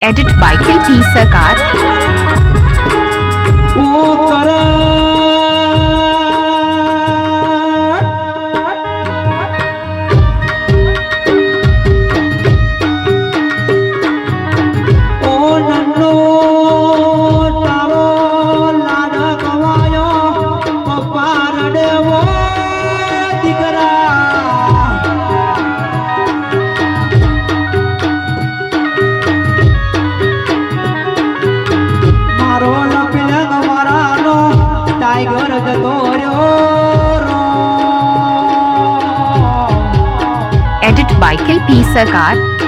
Edit by KP Sarkar. Edit by KP Sarkar.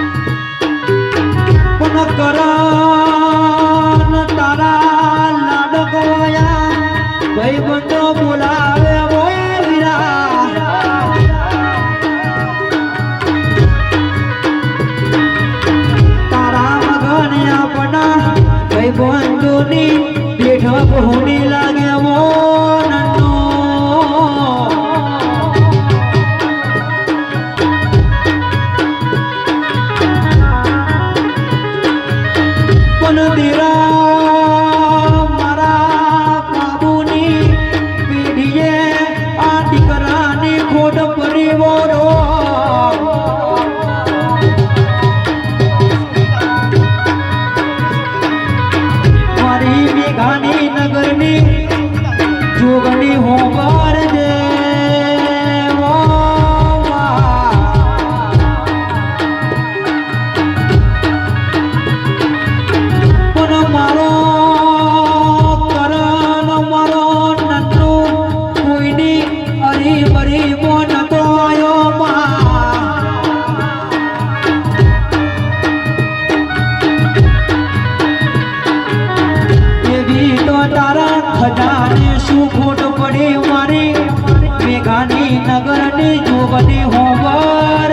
होने लगे वो नन्नो पण तेरा मारा बाबूनी पीढ़िए आदि करानी खोट परिवारो गानी नगरनी जोगनी होकर दे पण मारो करण मारो नन्नू कोईनी हरी भरी मोन तो आयो तारा खजाने सुखोट पड़े मारे मेघानी नगर ने जोगने होवर